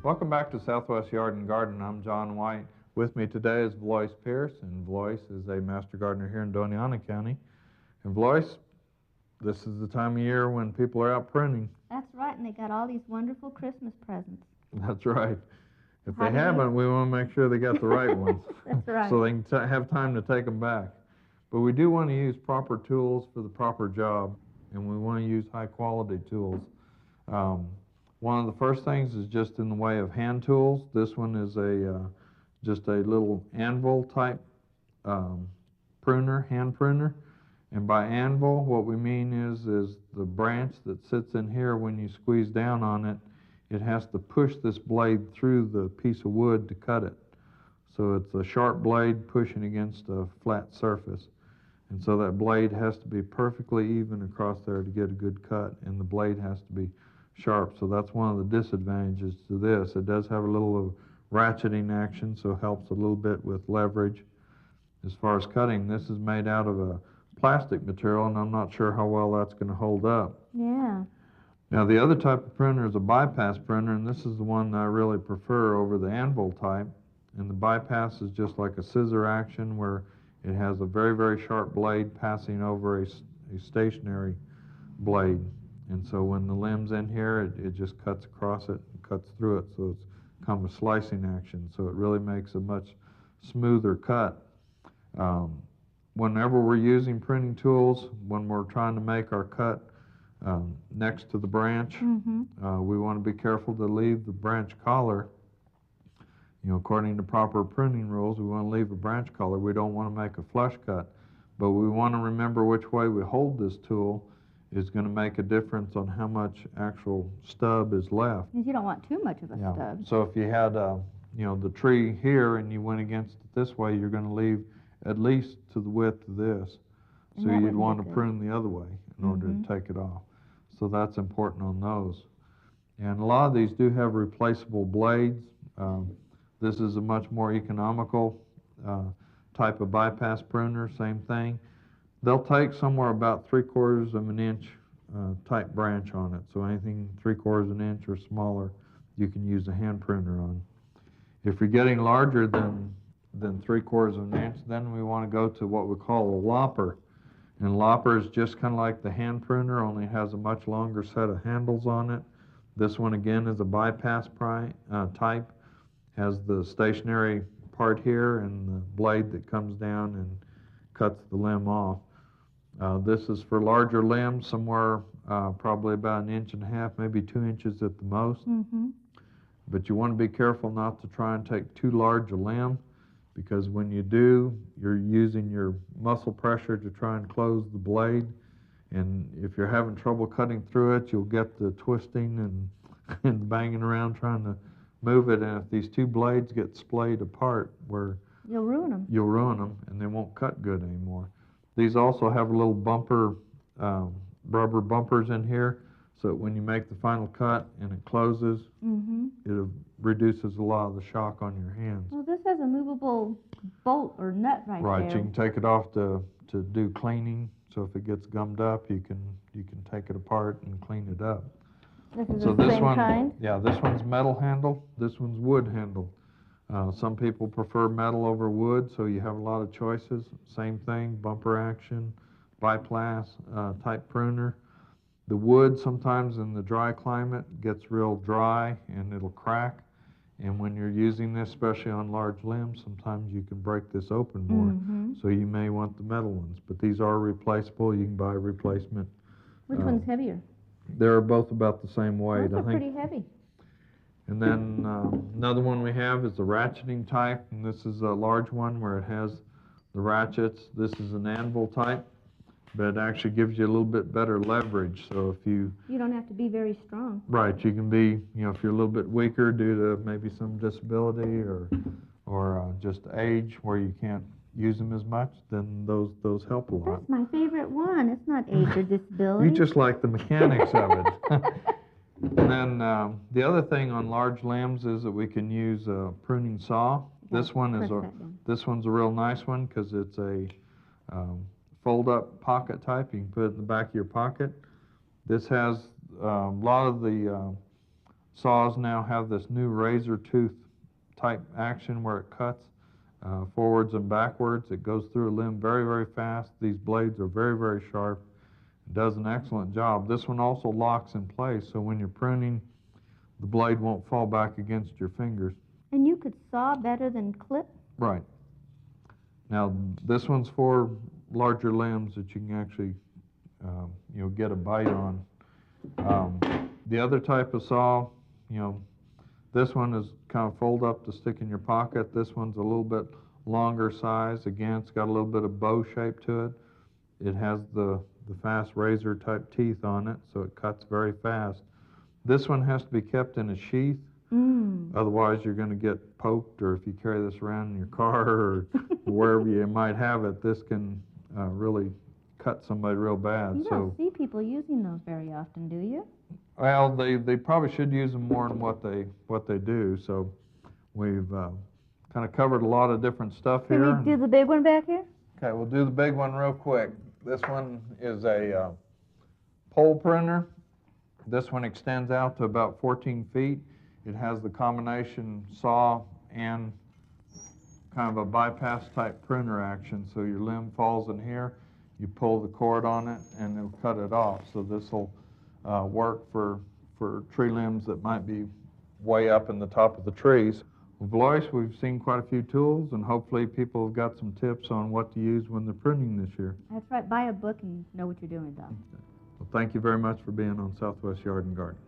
Welcome back to Southwest Yard and Garden. I'm John White. With me today is Vlois Pierce, and Vlois is a master gardener here in Doñana County. And Vlois, this is the time of year when people are out pruning. That's right, and they got all these wonderful Christmas presents. That's right. If How they do you- haven't, we want to make sure they got the right ones. That's right. So they can have time to take them back. But we do want to use proper tools for the proper job, and we want to use high quality tools. One of the first things is just in the way of hand tools. This one is just a little anvil type pruner, hand pruner. And by anvil, what we mean is the branch that sits in here, when you squeeze down on it, it has to push this blade through the piece of wood to cut it. So it's a sharp blade pushing against a flat surface. And so that blade has to be perfectly even across there to get a good cut, and the blade has to be sharp. So that's one of the disadvantages to this. It does have a little ratcheting action, so it helps a little bit with leverage. As far as cutting, this is made out of a plastic material, and I'm not sure how well that's going to hold up. Yeah. Now, the other type of pruner is a bypass pruner, and this is the one I really prefer over the anvil type. And the bypass is just like a scissor action where it has a very, very sharp blade passing over a stationary blade. And so when the limb's in here, it just cuts across it and cuts through it. So it's kind of a slicing action. So it really makes a much smoother cut. Whenever we're using pruning tools, when we're trying to make our cut next to the branch, we want to be careful to leave the branch collar. You know, according to proper pruning rules, we want to leave a branch collar. We don't want to make a flush cut. But we want to remember which way we hold this tool is going to make a difference on how much actual stub is left. Because you don't want too much of a stub. So if you had, the tree here and you went against it this way, you're going to leave at least to the width of this. And So that you'd wouldn't want be to good. prune the other way in order to take it off. So that's important on those. And a lot of these do have replaceable blades. This is a much more economical type of bypass pruner, same thing. They'll take somewhere about 3/4 of an inch type branch on it. So anything 3/4 of an inch or smaller, you can use a hand pruner on. If you're getting larger than 3/4 of an inch, then we want to go to what we call a lopper. And lopper is just kind of like the hand pruner, only has a much longer set of handles on it. This one again is a bypass type. Has the stationary part here and the blade that comes down and cuts the limb off. This is for larger limbs, somewhere probably about 1.5 inches, maybe 2 inches at the most. But you want to be careful not to try and take too large a limb, because when you do, you're using your muscle pressure to try and close the blade. And if you're having trouble cutting through it, you'll get the twisting and banging around trying to move it. And if these two blades get splayed apart, You'll ruin them. you'll ruin them and they won't cut good anymore. These also have a little bumper, rubber bumpers in here, so that when you make the final cut and it closes, it reduces a lot of the shock on your hands. Well, this has a movable bolt or nut right Right, there. you can take it off to do cleaning. So if it gets gummed up, you can take it apart and clean it up. This is So the this same one, kind. yeah, this one's metal handle. This one's wood handle. Some people prefer metal over wood, so you have a lot of choices. Same thing, bumper action, bypass type pruner. The wood sometimes in the dry climate gets real dry and it'll crack. And when you're using this, especially on large limbs, sometimes you can break this open more. So you may want the metal ones. But these are replaceable. You can buy a replacement. Which one's heavier? They're both about the same weight, Those I are think. pretty heavy. And then another one we have is the ratcheting type, and this is a large one where it has the ratchets. This is an anvil type, but it actually gives you a little bit better leverage. So if you don't have to be very strong. Right, you can be, if you're a little bit weaker due to maybe some disability or just age where you can't use them as much, then those help a lot. That's my favorite one. It's not age or disability. You just like the mechanics of it. And then the other thing on large limbs is that we can use a pruning saw. This one's a real nice one because it's a fold-up pocket type. You can put it in the back of your pocket. This has a lot of the saws now have this new razor tooth type action where it cuts forwards and backwards. It goes through a limb very, very fast. These blades are very, very sharp. It does an excellent job. This one also locks in place, so when you're pruning, the blade won't fall back against your fingers. And you could saw better than clip? Right. Now, this one's for larger limbs that you can actually, get a bite on. The other type of saw, this one is kind of fold up to stick in your pocket. This one's a little bit longer size. Again, it's got a little bit of bow shape to it. It has the fast razor type teeth on it, so it cuts very fast. This one has to be kept in a sheath. Otherwise, you're going to get poked, or if you carry this around in your car or wherever you might have it, this can really cut somebody real bad. You don't see people using those very often, do you? Well, they probably should use them more than what they do. So we've kind of covered a lot of different stuff here. Can we do the big one back here? Okay, we'll do the big one real quick. This one is a pole printer. This one extends out to about 14 feet. It has the combination saw and kind of a bypass type printer action. So your limb falls in here, you pull the cord on it, and it'll cut it off. So this will work for tree limbs that might be way up in the top of the trees. With Vlois, we've seen quite a few tools, and hopefully people have got some tips on what to use when they're pruning this year. That's right. Buy a book and know what you're doing, Doc. Well, thank you very much for being on Southwest Yard and Garden.